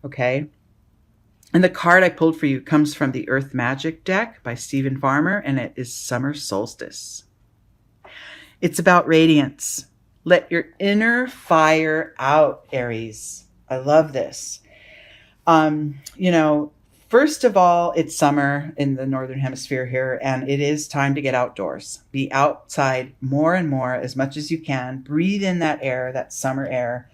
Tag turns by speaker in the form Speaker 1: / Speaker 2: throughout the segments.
Speaker 1: Okay. And the card I pulled for you comes from the Earth Magic deck by Stephen Farmer, and it is Summer Solstice. It's about radiance. Let your inner fire out, Aries. I love this. You know, first of all, it's summer in the Northern Hemisphere here, and it is time to get outdoors. Be outside more and more as much as you can. Breathe in that air, that summer air.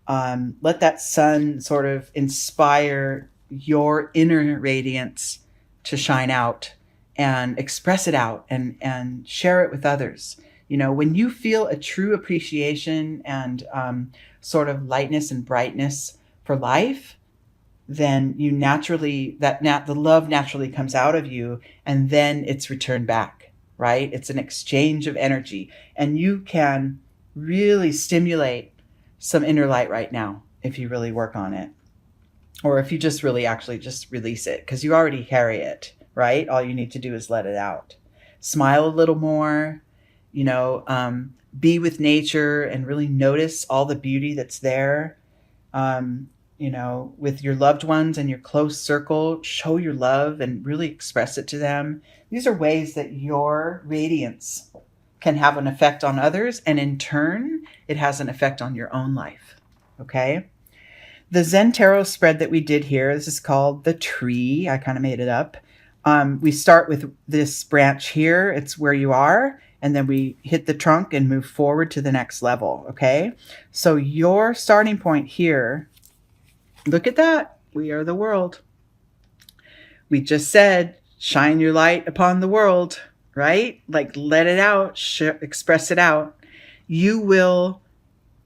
Speaker 1: Let that sun sort of inspire your inner radiance to shine out and express it out and share it with others. You know, when you feel a true appreciation and sort of lightness and brightness for life, then you naturally, the love naturally comes out of you, and then it's returned back, right? It's an exchange of energy, and you can really stimulate some inner light right now if you really work on it, or if you just really actually just release it, because you already carry it, right? All you need to do is let it out. Smile a little more, you know, be with nature and really notice all the beauty that's there. You know, with your loved ones and your close circle, show your love and really express it to them. These are ways that your radiance can have an effect on others, and in turn, it has an effect on your own life. Okay? The Zen Tarot spread that we did here, this is called the tree. I kind of made it up. We start with this branch here. It's where you are. And then we hit the trunk and move forward to the next level. Okay? So your starting point here, look at that. We are the world. We just said, shine your light upon the world, right? Like, let it out, express it out. You will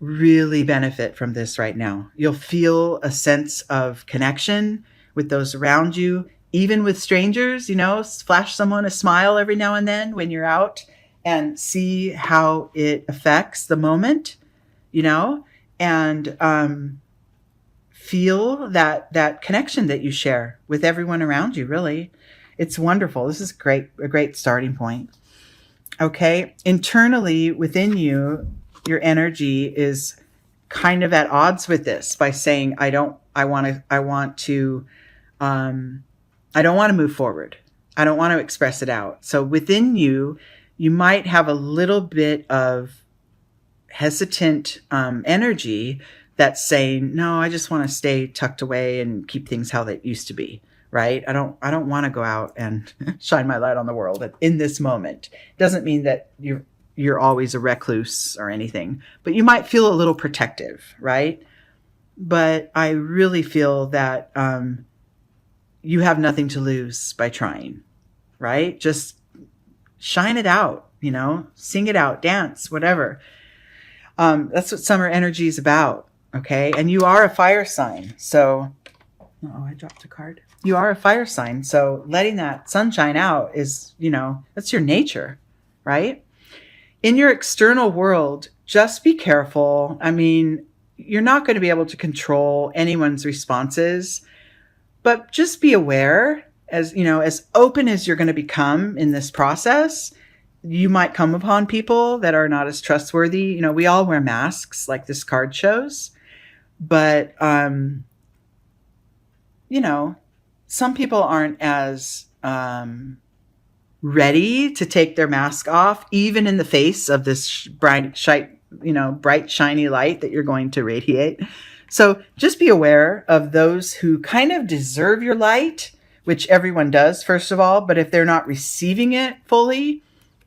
Speaker 1: really benefit from this right now. You'll feel a sense of connection with those around you, even with strangers. You know, flash someone a smile every now and then when you're out and see how it affects the moment, you know, and feel that connection that you share with everyone around you. Really, it's wonderful. This is a great starting point. Okay, internally within you, your energy is kind of at odds with this by saying, I don't want to move forward. I don't want to express it out. So within you, you might have a little bit of hesitant energy that's saying, no, I just want to stay tucked away and keep things how they used to be, right? I don't want to go out and shine my light on the world in this moment. Doesn't mean that you're always a recluse or anything, but you might feel a little protective, right? But I really feel that you have nothing to lose by trying, right? Just shine it out, you know, sing it out, dance, whatever. That's what summer energy is about. Okay. And you are a fire sign. So, oh, I dropped a card. You are a fire sign. So letting that sunshine out is, you know, that's your nature, right? In your external world, just be careful. I mean, you're not going to be able to control anyone's responses, but just be aware, as you know, as open as you're going to become in this process. You might come upon people that are not as trustworthy. You know, we all wear masks like this card shows, but, you know, some people aren't as ready to take their mask off, even in the face of this bright, shiny light that you're going to radiate. So just be aware of those who kind of deserve your light, which everyone does, first of all. But if they're not receiving it fully,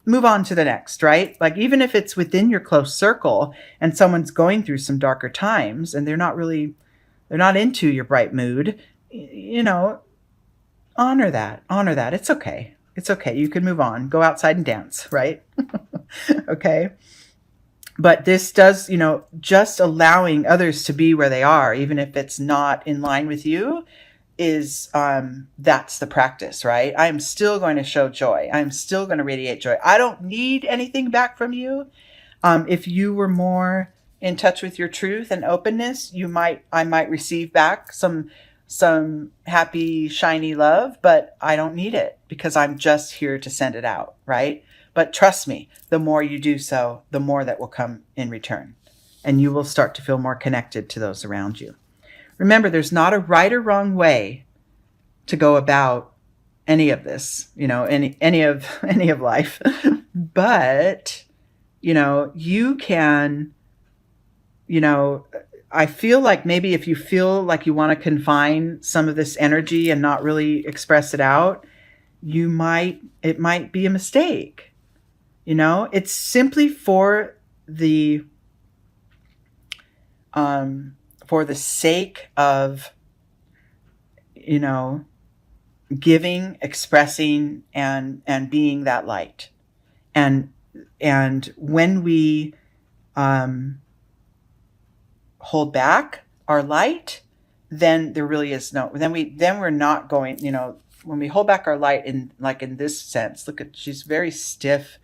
Speaker 1: move on to the next, right? Like, even if it's within your close circle and someone's going through some darker times and they're not into your bright mood, you know, honor that. It's okay. It's okay. You can move on, go outside and dance, right? Okay. But this does, you know, just allowing others to be where they are, even if it's not in line with you, is that's the practice, right? I am still going to show joy. I'm still going to radiate joy. I don't need anything back from you. If you were more in touch with your truth and openness, I might receive back some happy, shiny love, but I don't need it because I'm just here to send it out, right? But trust me, the more you do so, the more that will come in return, and you will start to feel more connected to those around you. Remember, there's not a right or wrong way to go about any of this, any of life. But, you can, I feel like maybe if you feel like you want to confine some of this energy and not really express it out, it might be a mistake. It's simply for the sake of, giving, expressing, and being that light. And when we hold back our light, then there really is then we're not going, when we hold back our light in this sense, look at, she's very stiff,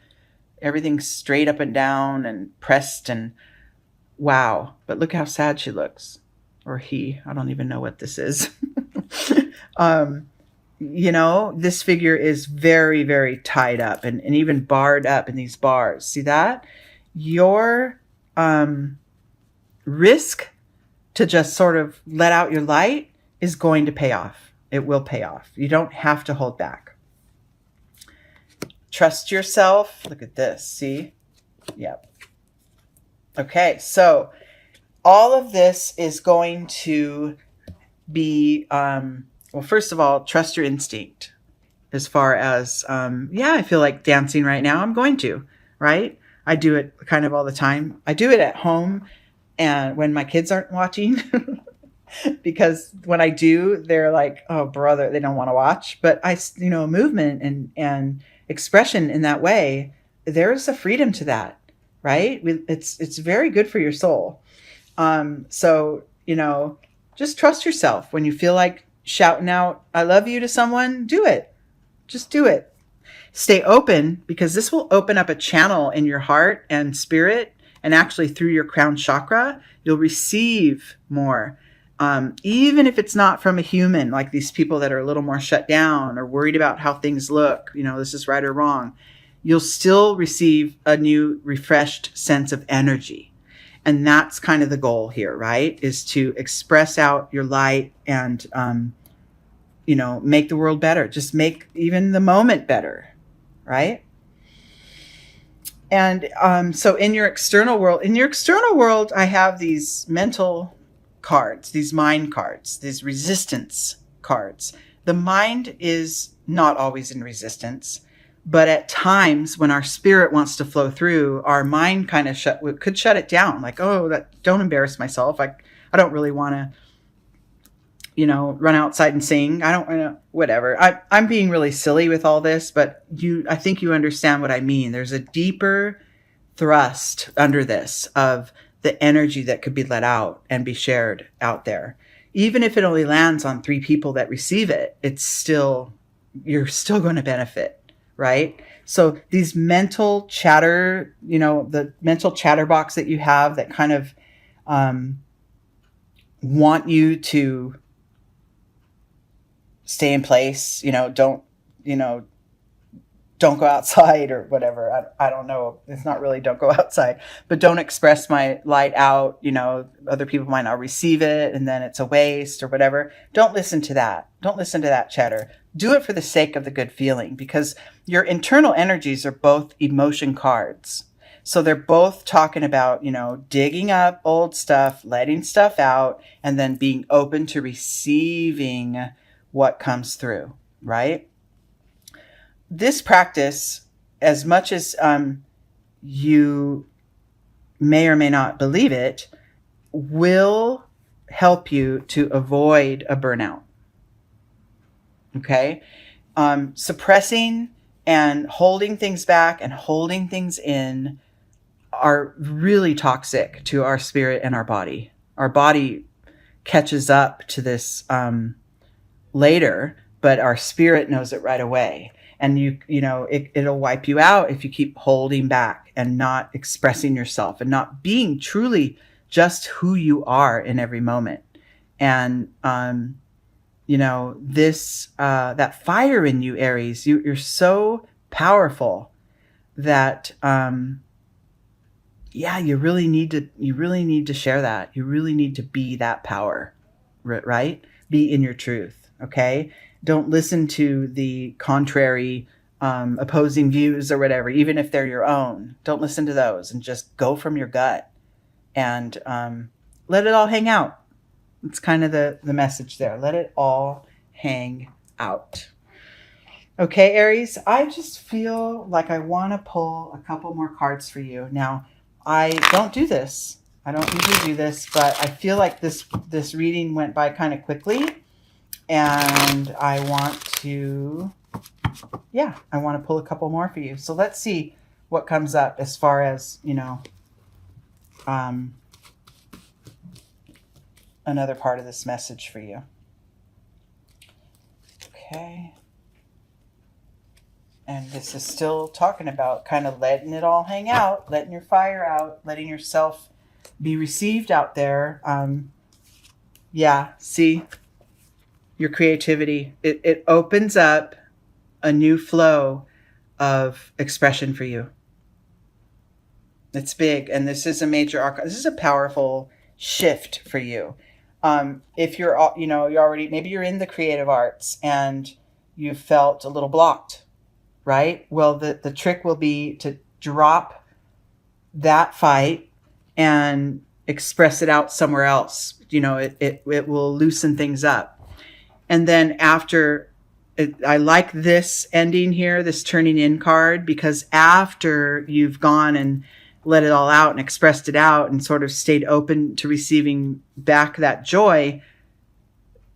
Speaker 1: everything's straight up and down and pressed, and wow, but look how sad she looks. Or he, I don't even know what this is. This figure is very, very tied up and even barred up in these bars. See that? Your risk to just sort of let out your light is going to pay off. It will pay off. You don't have to hold back. Trust yourself. Look at this. See? Yep. Okay, so all of this is going to be, well, first of all, trust your instinct. As far as, I feel like dancing right now. I'm going to, right? I do it kind of all the time. I do it at home and when my kids aren't watching, because when I do, they're like, oh, brother, they don't want to watch. But movement and expression in that way, there's a freedom to that, right? It's very good for your soul. So, just trust yourself. When you feel like shouting out, I love you to someone, do it. Just do it. Stay open, because this will open up a channel in your heart and spirit, and actually through your crown chakra, you'll receive more. Even if it's not from a human, like these people that are a little more shut down or worried about how things look, this is right or wrong, you'll still receive a new refreshed sense of energy. And that's kind of the goal here, right? Is to express out your light and, make the world better. Just make even the moment better, right? And so in your external world, I have these mental cards, these mind cards, these resistance cards. The mind is not always in resistance, but at times when our spirit wants to flow through, our mind kind of could shut it down. Like, oh, don't embarrass myself. I don't really want to, run outside and sing. I don't want to, whatever. I'm being really silly with all this, but I think you understand what I mean. There's a deeper thrust under this of the energy that could be let out and be shared out there. Even if it only lands on 3 people that receive it, you're still going to benefit, right? So these mental chatter, the mental chatterbox that you have that kind of want you to stay in place, don't go outside or whatever. I don't know. It's not really don't go outside, but don't express my light out. Other people might not receive it and then it's a waste or whatever. Don't listen to that. Don't listen to that chatter. Do it for the sake of the good feeling, because your internal energies are both emotion cards. So they're both talking about, digging up old stuff, letting stuff out, and then being open to receiving what comes through, right? This practice, as much as you may or may not believe it, will help you to avoid a burnout. Okay? Suppressing and holding things back and holding things in are really toxic to our spirit and our body. Our body catches up to this later, but our spirit knows it right away. And it'll wipe you out if you keep holding back and not expressing yourself and not being truly just who you are in every moment. And, that fire in you, Aries, you're so powerful that, you really need to share that. You really need to be that power, right? Be in your truth, okay? Don't listen to the contrary, opposing views or whatever, even if they're your own. Don't listen to those, and just go from your gut and let it all hang out. It's kind of the message there. Let it all hang out. Okay, Aries, I just feel like I want to pull a couple more cards for you. Now, I don't do this. I don't usually do this, but I feel like this reading went by kind of quickly, and I want to pull a couple more for you. So let's see what comes up as far as, another part of this message for you. Okay. And this is still talking about kind of letting it all hang out, letting your fire out, letting yourself be received out there. See, your creativity, it opens up a new flow of expression for you. It's big, and this is a major arcana. This is a powerful shift for you. If you're, you're already, maybe you're in the creative arts and you felt a little blocked, right? Well, the trick will be to drop that fight and express it out somewhere else. It will loosen things up. And then after, I like this ending here, this turning in card, because after you've gone and let it all out and expressed it out and sort of stayed open to receiving back that joy,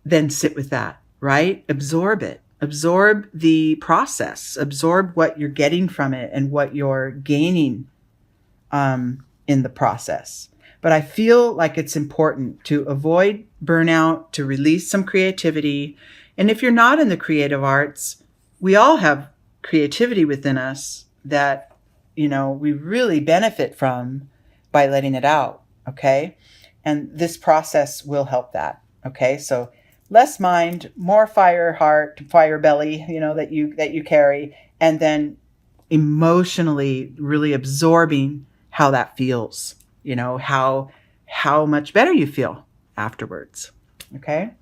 Speaker 1: then sit with that, right? Absorb it. Absorb the process. Absorb what you're getting from it and what you're gaining in the process. But I feel like it's important to avoid burnout, to release some creativity. And if you're not in the creative arts, we all have creativity within us that we really benefit from by letting it out, okay? And this process will help that, okay? So less mind, more fire heart, fire belly, that you carry, and then emotionally really absorbing how that feels, how much better you feel afterwards, okay?